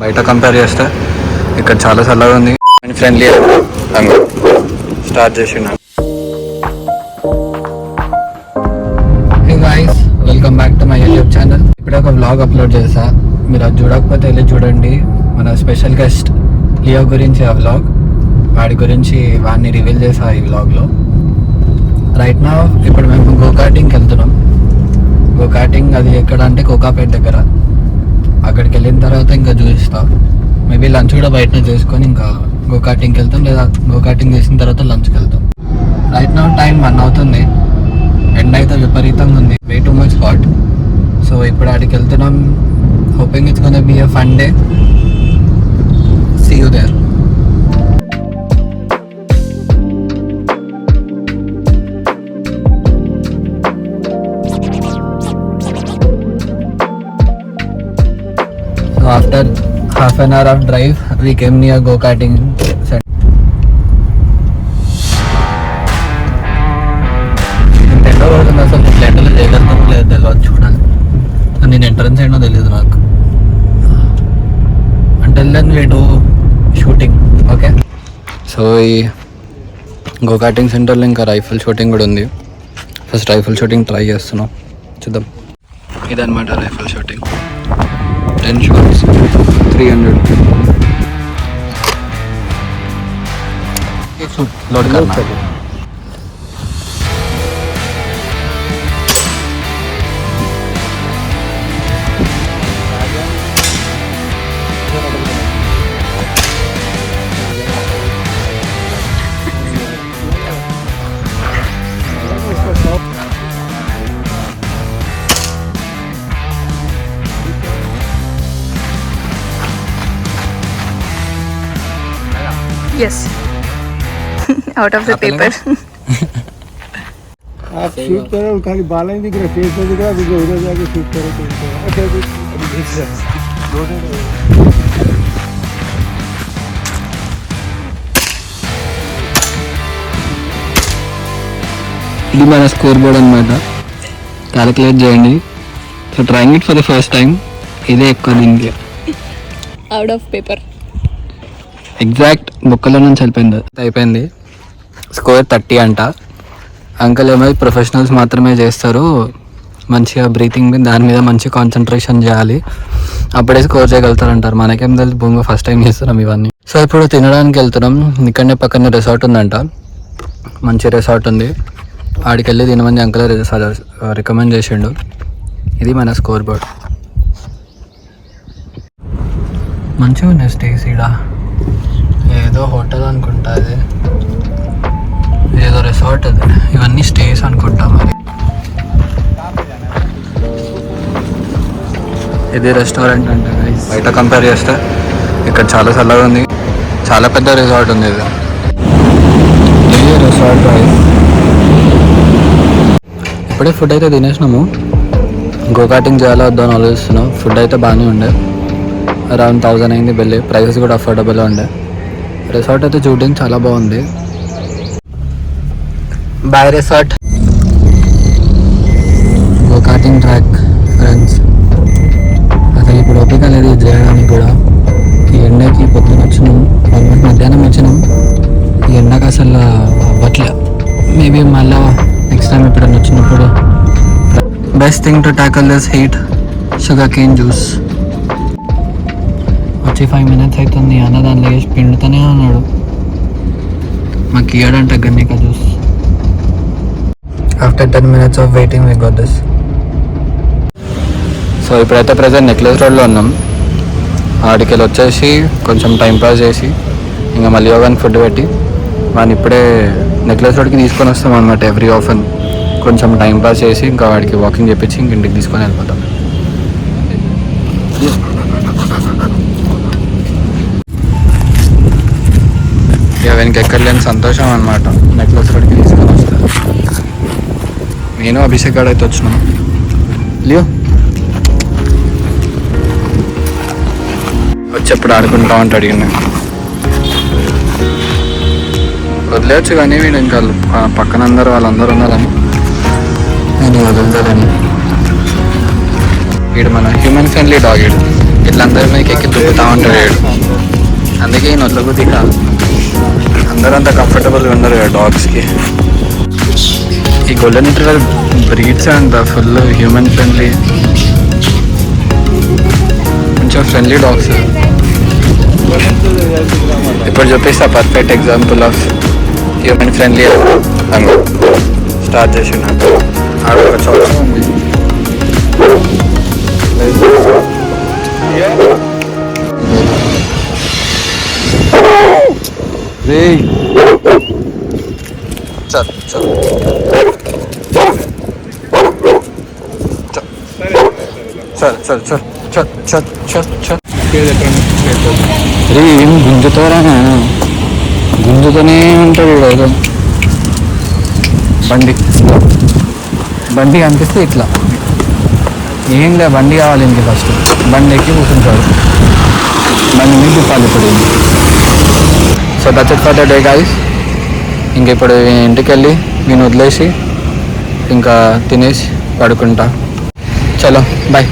బయట కంపేర్ చేస్తే ఇక్కడ చాలా చల్లగా ఉంది. ఫ్రెండ్లీ స్టార్ట్ చేసిన. Hey guys, welcome back to my YouTube channel. ఇప్పుడే ఒక వ్లాగ్ అప్లోడ్ చేశా, మీరు అది చూడకపోతే వెళ్ళి చూడండి. మన స్పెషల్ గెస్ట్ లియో గురించి ఆ వ్లాగ్, వాడి గురించి వాడిని రివీల్ చేసా ఈ వ్లాగ్లో. రైట్ నా ఇప్పుడు మేము గోకార్టింగ్కి వెళ్తున్నాం. గోకార్టింగ్ అది ఎక్కడ అంటే కోకాపేట దగ్గర. అక్కడికి వెళ్ళిన తర్వాత ఇంకా చూపిస్తాం. మేబీ లంచ్ కూడా బయటనే చేసుకొని ఇంకా గోకార్టింగ్కి వెళ్తాం, లేదా గోకార్టింగ్ చేసిన తర్వాత లంచ్కి వెళ్తాం. రైట్ నా టైం 1 అవుతుంది. ఎండ్ అయితే విపరీతంగా ఉంది, way too much hot. So ఇప్పుడు ఆడికి వెళ్తున్నాం. Hoping it's gonna be a fun day. See you there. So after half an hour of drive, we came near go-karting center. Endo పడుతుంది అసలు, ఇట్లా ఎండలో చేయగలుగుతాం లేదు తెలియదు, చూడాలి. నేను ఎంట్రన్స్ ఏంటో తెలియదు నాకు. అంటే then we do shooting. Okay, so ఈ గోకార్టింగ్ సెంటర్లో ఇంకా రైఫిల్ షూటింగ్ కూడా ఉంది. ఫస్ట్ రైఫిల్ షూటింగ్ ట్రై చేస్తున్నాం, చూద్దాం. ఇదన్నమాట రైఫిల్ షూటింగ్. 10 shots, 300. लोड करना. Yes. Out of the paper. आप शूट करो, खाली बाल नहीं दिख रहा, फेस नहीं दिख रहा, अभी उधर जाके शूट करो तो अच्छा ఇది మన స్కోర్ బోర్డ్ అనమాట. క్యాలిక్యులేట్ చేయండి. So trying it for the first time. ఇదే ఎక్కువ దీనికి. Out of paper. ఎగ్జాక్ట్ బుక్కలో నుంచి అయిపోయింది. స్కోర్ 30 అంట. అంకల్ ఏమో ప్రొఫెషనల్స్ మాత్రమే చేస్తారు, మంచిగా బ్రీతింగ్ మీద దాని మీద మంచి కాన్సన్ట్రేషన్ చేయాలి, అప్పుడే స్కోర్ చేయగలుగుతారంటారు. మనకేం తెలుసు, భూమి ఫస్ట్ టైం చేస్తున్నాం ఇవన్నీ. సో ఇప్పుడు తినడానికి వెళ్తున్నాం. ఇక్కడనే పక్కనే రిసార్ట్ ఉందంట, మంచి రిసార్ట్ ఉంది. ఆడికి వెళ్ళి తినమని అంకల్ రికమెండ్ చేసిండు. ఇది మన స్కోర్ బోర్డ్. మంచిగా ఉన్నాయి స్టేస్. ఈడ ఏదో హోటల్ అనుకుంటా, అది ఏదో రిసార్ట్, అది ఇవన్నీ స్టేస్ అనుకుంటా. మరి ఇది రెస్టారెంట్ అంటే బయట కంపేర్ చేస్తే ఇక్కడ చాలా చల్లగా ఉంది. చాలా పెద్ద రిసార్ట్ ఉంది ఇది. ఇది రిసార్ట్. ఇప్పుడే ఫుడ్ అయితే తినేసినాము. గోకార్టింగ్ చేయాలో వద్దా అని ఆలోచిస్తున్నాం. ఫుడ్ అయితే బాగానే ఉండే, అరౌండ్ 1000 అయింది బిల్. ప్రైసెస్ కూడా అఫోర్డబుల్గా ఉండే. రిసార్ట్ అయితే చూడడానికి చాలా బాగుంది. బాయ్ రిసార్ట్. గోకార్టింగ్ ట్రాక్ ఫ్రెండ్స్, అసలు ఇప్పుడు ఓపిక లేదు ఇది చేయడానికి కూడా. ఈ ఎండకి పొద్దున వచ్చినాం, ఆల్మోస్ట్ మధ్యాహ్నం వచ్చినాం. ఈ ఎండకి అసలు అవ్వట్లే. మేబీ మళ్ళా నెక్స్ట్ టైం ఎప్పుడైనా వచ్చినప్పుడు. Best thing to tackle this heat, sugar cane juice. వచ్చి 5 minutes అవుతుంది. అన్న దానిలో వేసి పిండుతూనే ఉన్నాడు. మాకు ఇయ్యాడంట గన్నికా juice. After 10 minutes of waiting we got this. So ఇప్పుడైతే ప్రజెంట్ నెక్లెస్ రోడ్లో ఉన్నాం. ఆడికి వెళ్ళి వచ్చేసి కొంచెం టైం పాస్ చేసి ఇంకా మళ్ళీ యోగాని ఫుడ్ పెట్టి వాడిని ఇప్పుడే నెక్లెస్ రోడ్కి తీసుకొని వస్తాం అనమాట. ఎవ్రీ ఆఫన్ కొంచెం టైం పాస్ చేసి ఇంకా వాడికి వాకింగ్ చేపించి ఇంక ఇంటికి తీసుకొని వెళ్ళిపోతాం. వెనక ఎక్కడ లేని సంతోషం అనమాట నెక్లెస్ రోడ్కి తీసుకొని వస్తారు. నేను అభిషేక్ గారు అయితే వచ్చినాం. లియో వచ్చేప్పుడు ఆడుకుంటా ఉంటాడు. అడిగిన వదిలేయచ్చు కానీ వీడు ఇంకా పక్కన వాళ్ళందరూ ఉన్నారని నేను వదులుతారని. వీడు మన హ్యూమన్ ఫ్రెండ్లీ డాగ్ వీడు. ఇట్లా అందరి మీదకి ఎక్కి దుక్కుతూ ఉంటాడు వీడు. అందుకే ఈయన వదలబుద్ధి కాదు. అందరూ అంత కంఫర్టబుల్గా ఉండరు కదా డాగ్స్కి. ఈ గోల్డెన్ రిట్రీవర్ బ్రీడ్స్ అంత ఫుల్ హ్యూమన్ ఫ్రెండ్లీ, కొంచెం ఫ్రెండ్లీ డాగ్స్. ఇప్పుడు చూపిస్తా perfect example of human friendly. Start చేసిన ఆడ ఒక చోట ఉంది. చల్ చల్ చల్ చల్ చల్ చల్ చల్ చల్ చల్. రే ఏం గుంజుతారా, గుంజుతూనే ఉంటాడు ఏదో. బండి కనిపిస్తే ఇట్లా ఏం లేదు, బండి కావాలి ఇంక. ఫస్ట్ బండి ఎక్కి కూర్చుంటాడు, బండి మీద తిప్పాలి ఇప్పుడు. So that's it for the day guys. ఇంక ఇప్పుడు ఇంటికి వెళ్ళి నేను వదిలేసి ఇంకా తినేసి పడుకుంటా. చలో బాయ్.